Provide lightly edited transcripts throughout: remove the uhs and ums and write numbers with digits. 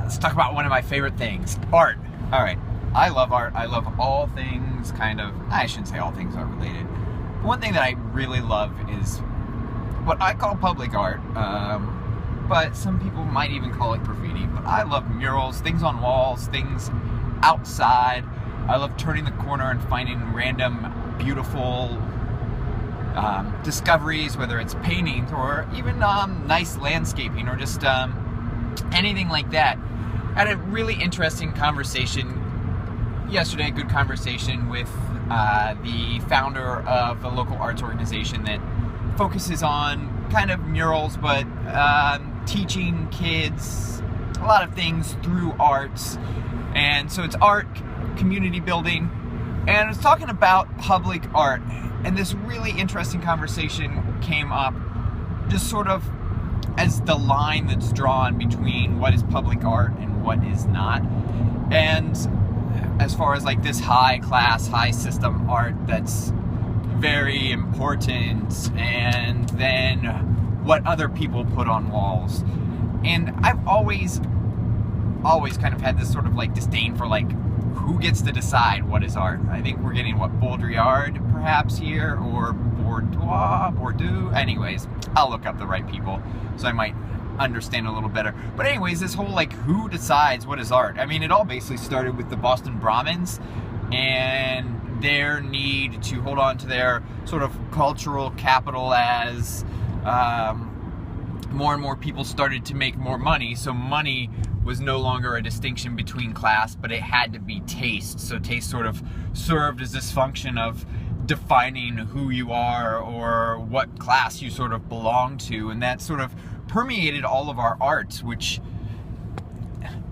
let's talk about one of my favorite things, art. All right, I love art. I love all things I shouldn't say all things art related. One thing that I really love is what I call public art, but some people might even call it graffiti. But I love murals, things on walls, things outside. I love turning the corner and finding random, beautiful discoveries, whether it's paintings or even nice landscaping or just anything like that. I had a really interesting conversation yesterday, a good conversation with the founder of a local arts organization that focuses on kind of murals, but teaching kids a lot of things through arts. And so it's art, community building, and I was talking about public art, and this really interesting conversation came up just sort of as the line that's drawn between what is public art and what is not. And as far as like this high class, high system art that's very important, and then what other people put on walls. And I've always kind of had this sort of like disdain for like who gets to decide what is art. I think we're getting what, Baudrillard perhaps here, or Bordeaux. Anyways, I'll look up the right people so I might understand a little better. But anyways, this whole like who decides what is art. I mean, it all basically started with the Boston Brahmins and their need to hold on to their sort of cultural capital as more and more people started to make more money. So money was no longer a distinction between class, but it had to be taste. So taste sort of served as this function of defining who you are or what class you sort of belong to. And that sort of permeated all of our arts, which,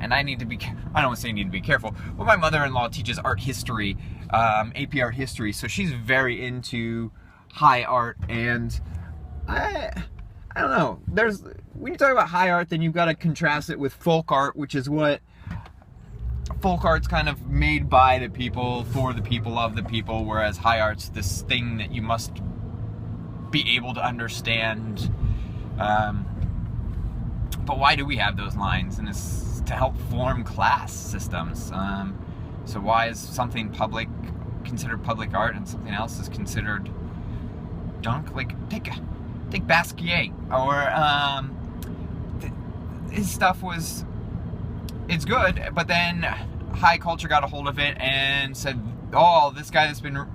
and I don't want to say need to be careful, but my mother-in-law teaches art history, AP art history, so she's very into high art, and I don't know, when you talk about high art, then you've got to contrast it with folk art, which is what folk art's kind of made by the people, for the people, of the people, whereas high art's this thing that you must be able to understand. But why do we have those lines? And it's to help form class systems. So why is something considered public art and something else is considered junk? Like take Basquiat, or his stuff it's good, but then high culture got a hold of it and said, oh, this guy that's been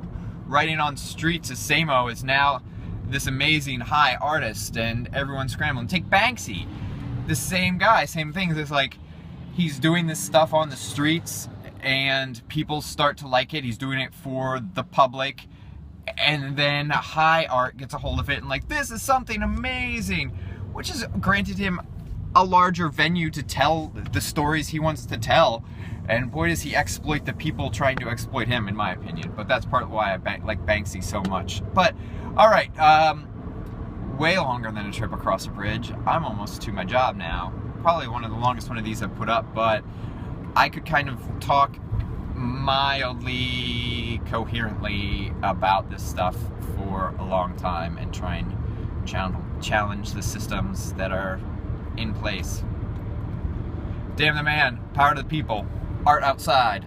writing on streets as Samo is now this amazing high artist, and everyone's scrambling. Take Banksy, the same guy, same things. It's like he's doing this stuff on the streets and people start to like it. He's doing it for the public, and then high art gets a hold of it and like, this is something amazing, which has granted him a larger venue to tell the stories he wants to tell. And boy, does he exploit the people trying to exploit him, in my opinion. But that's part of why I like Banksy so much. But all right, way longer than a trip across a bridge. I'm almost to my job now. Probably one of the longest one of these I've put up, but I could kind of talk mildly coherently about this stuff for a long time and try and challenge the systems that are in place. Damn the man, power to the people, art outside.